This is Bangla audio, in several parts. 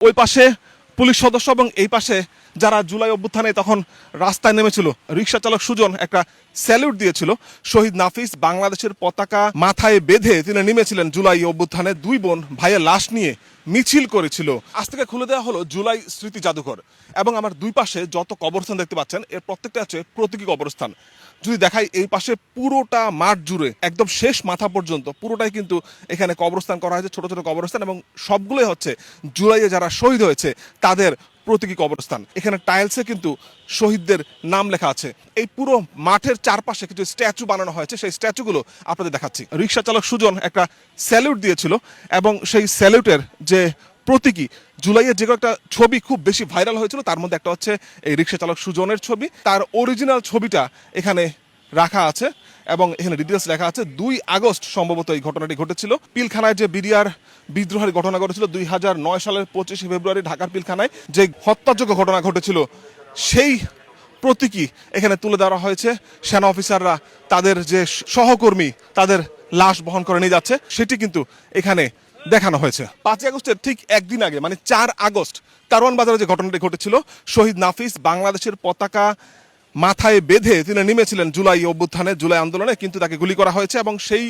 ওই পাশে পুলিশ সদস্য এবং এই পাশে যারা জুলাই অভ্যুত্থানে তখন রাস্তায় নেমেছিল, রিক্সা চালক সুজন একটা স্যালুট দিয়েছিল। শহীদ নাফিস বাংলাদেশের পতাকা মাথায় বেঁধে তিনি নেমেছিলেন জুলাই অভ্যুত্থানে। দুই বোন ভাইয়ের লাশ নিয়ে মিছিল করেছিল। আজ থেকে খুলে দেওয়া হলো জুলাই স্মৃতি জাদুঘর এবং আমার দুই পাশে যত কবরস্থান দেখতে পাচ্ছেন এর প্রত্যেকটা হচ্ছে প্রতীকী কবরস্থান। যদি দেখাই এই পাশে পুরোটা মাঠ জুড়ে একদম শেষ মাথা পর্যন্ত পুরোটাই কিন্তু এখানে কবরস্থান করা হয়েছে, ছোট ছোট কবরস্থান, এবং সবগুলোই হচ্ছে জুলাইয়ে যারা শহীদ হয়েছে তাদের প্রতীকী কবরস্থান। এখানে টাইলসে কিন্তু শহীদদের নাম লেখা আছে। এই পুরো মাঠের চারপাশে কিছু স্ট্যাচু বানানো হয়েছে, সেই স্ট্যাচুগুলো আপনাদের দেখাচ্ছি। রিক্সা চালক সুজন একটা স্যালুট দিয়েছিল এবং সেই স্যালুটের যে প্রতীকী জুলাইয়ের যে কয়েকটা ছবি খুব বেশি ভাইরাল হয়েছিল তার মধ্যে একটা হচ্ছে এই রিক্সা চালক সুজনের ছবি। তার অরিজিনাল ছবিটা এখানে রাখা আছে এবং এখানে ডিটেলস লেখা আছে। 2 আগস্ট সম্ভবত এই ঘটনাটি ঘটেছিল। পিলখানায় যে বিডিআর বিদ্রোহের ঘটনা ঘটেছিল 2009 সালের 25 ফেব্রুয়ারি ঢাকার পিলখানায় যে হত্যাযোগ্য ঘটনা ঘটেছিল, সেই প্রতীকী এখানে তুলে ধরা হয়েছে। সেনা অফিসাররা তাদের যে সহকর্মী তাদের লাশ বহন করে নিয়ে যাচ্ছে সেটি কিন্তু এখানে দেখানো হয়েছে। 5 আগস্টের ঠিক একদিন আগে মানে 4 আগস্ট কারওয়ান বাজারে যে ঘটনাটি ঘটেছিল, শহীদ নাফিস বাংলাদেশের পতাকা মাথায় বেঁধে তিনি নেমেছিলেন জুলাই অভ্যুত্থানে, জুলাই আন্দোলনে, কিন্তু তাকে গুলি করা হয়েছে এবং সেই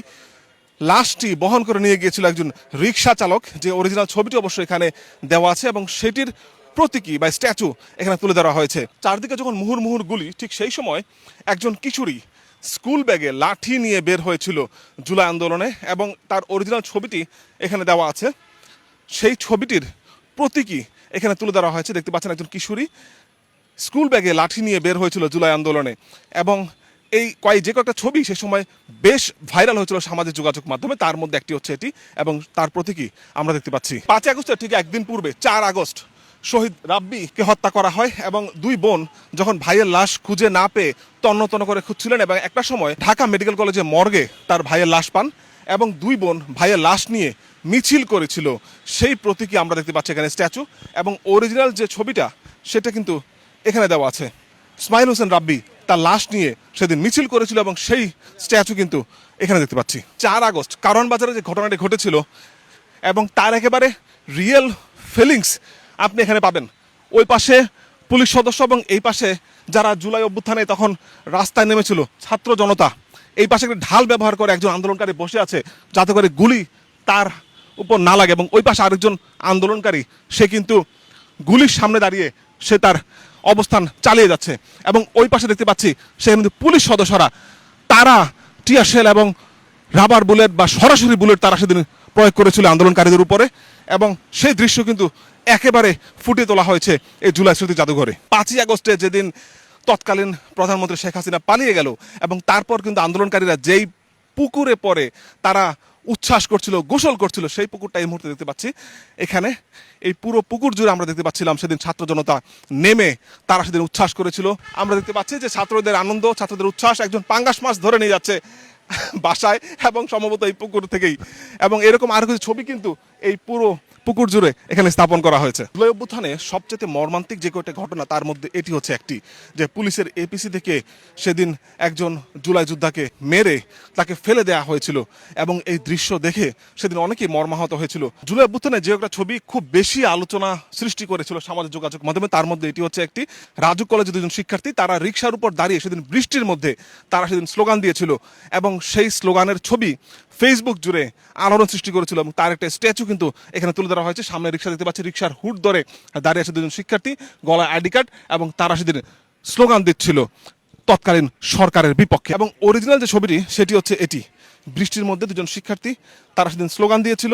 লাশটি বহন করে নিয়ে গিয়েছিল একজন রিক্সা চালক। যে অরিজিনাল ছবিটি অবশ্যই এখানে দেওয়া আছে এবং সেটির প্রতীকী বা স্ট্যাচু এখানে তুলে ধরা হয়েছে। চারদিকে যখন মুহুর্মুহুর গুলি, ঠিক সেই সময় একজন কিশোরী স্কুল ব্যাগে লাঠি নিয়ে বের হয়েছিল জুলাই আন্দোলনে এবং তার অরিজিনাল ছবিটি এখানে দেওয়া আছে। সেই ছবিটির প্রতীকী এখানে তুলে ধরা হয়েছে। দেখতে পাচ্ছেন একজন কিশোরী স্কুল ব্যাগে লাঠি নিয়ে বের হয়েছিল জুলাই আন্দোলনে এবং এই যে কয়েকটা ছবি সে সময় বেশ ভাইরাল হয়েছিল সামাজিক যোগাযোগ মাধ্যমে, তার মধ্যে একটি হচ্ছে এটি এবং তার প্রতীকী আমরা দেখতে পাচ্ছি। 5 আগস্টের ঠিক একদিন পূর্বে 4 আগস্ট শহীদ রাব্বিকে হত্যা করা হয় এবং দুই বোন যখন ভাইয়ের লাশ খুঁজে না পেয়ে তন্ন তন্ন করে খুঁজছিলেন এবং একটা সময় ঢাকা মেডিকেল কলেজে মর্গে তার ভাইয়ের লাশ পান এবং দুই বোন ভাইয়ের লাশ নিয়ে মিছিল করেছিল। সেই প্রতীকী আমরা দেখতে পাচ্ছি এখানে স্ট্যাচু এবং অরিজিনাল যে ছবিটা সেটা কিন্তু এখানে দেওয়া আছে। ইসমাইল হোসেন রাব্বি তার লাশ নিয়ে সেদিন মিছিল করেছিল এবং সেই স্ট্যাচু কিন্তু এখানে দেখতে পাচ্ছি। 4 আগস্ট কারওয়ান বাজারে যে ঘটনাটি ঘটেছিল এবং তার একেবারে রিয়েল ফিলিংস আপনি এখানে পাবেন। ওই পাশে পুলিশ সদস্য এবং এই পাশে যারা জুলাই অভ্যুত্থানে তখন রাস্তায় নেমেছিল ছাত্র জনতা, এই পাশে একটা ঢাল ব্যবহার করে একজন আন্দোলনকারী বসে আছে যাতে করে গুলি তার উপর না লাগে এবং ওই পাশে আরেকজন আন্দোলনকারী সে কিন্তু গুলির সামনে দাঁড়িয়ে সে তার অবস্থান চালিয়ে যাচ্ছে এবং ওই পাশে দেখতে পাচ্ছি সেখানে কিন্তু পুলিশ সদস্যরা তারা টিয়ার শেল এবং রাবার বুলেট বা সরাসরি বুলেট তারা সেদিন প্রয়োগ করেছিল আন্দোলনকারীদের উপরে এবং সেই দৃশ্য কিন্তু একেবারে ফুটিয়ে তোলা হয়েছে এই জুলাই স্মৃতি জাদুঘরে। 5 আগস্টে যেদিন তৎকালীন প্রধানমন্ত্রী শেখ হাসিনা পালিয়ে গেল এবং তারপর কিন্তু আন্দোলনকারীরা যেই পুকুরে পড়ে তারা উচ্ছ্বাস করছিল, গোসল করছিল, সেই পুকুরটা এই মুহূর্তে দেখতে পাচ্ছি এখানে। এই পুরো পুকুর জুড়ে আমরা দেখতে পাচ্ছিলাম সেদিন ছাত্র জনতা নেমে তারা সেদিন উচ্ছ্বাস করেছিল। আমরা দেখতে পাচ্ছি যে ছাত্রদের আনন্দ, ছাত্রদের উচ্ছ্বাস, একজন পাঙ্গাস মাছ ধরে নিয়ে যাচ্ছে বাসায় এবং সম্ভবত এই পুকুর থেকেই, এবং এরকম আরো কিছু ছবি কিন্তু এই পুরো পুকুর জুড়ে এখানে স্থাপন করা হয়েছে। জুলাই অভ্যুত্থানে সবচেয়ে মর্মান্তিক যে কয়েকটা ঘটনা তার মধ্যে এটি হচ্ছে একটি, যে পুলিশের এপিসি থেকে সেদিন একজন জুলাই যোদ্ধাকে মেরে তাকে ফেলে দেওয়া হয়েছিল এবং এই দৃশ্য দেখে সেদিন অনেকেই মর্মাহত হয়েছিল। জুলাই অভ্যুত্থানে যে একটা ছবি খুব বেশি আলোচনা সৃষ্টি করেছিল সামাজিক যোগাযোগ মাধ্যমে তার মধ্যে এটি হচ্ছে একটি। রাজু কলেজের দুজন শিক্ষার্থী তারা রিক্সার উপর দাঁড়িয়ে সেদিন বৃষ্টির মধ্যে তারা সেদিন স্লোগান দিয়েছিল এবং সেই স্লোগানের ছবি ফেসবুক জুড়ে আলোড়ন সৃষ্টি করেছিল এবং তার একটা স্ট্যাচু কিন্তু এখানে তুলে ধরা হয়েছে। সামনে রিক্সা দেখতে পাচ্ছি, রিক্সার হুড ধরে দাঁড়িয়ে আছে দুজন শিক্ষার্থী, গলায় আইডি কার্ড, এবং তারা সেদিন স্লোগান দিচ্ছিল তৎকালীন সরকারের বিপক্ষে। এবং অরিজিনাল যে ছবিটি সেটি হচ্ছে এটি, বৃষ্টির মধ্যে দুজন শিক্ষার্থী তারা সেদিন স্লোগান দিয়েছিল।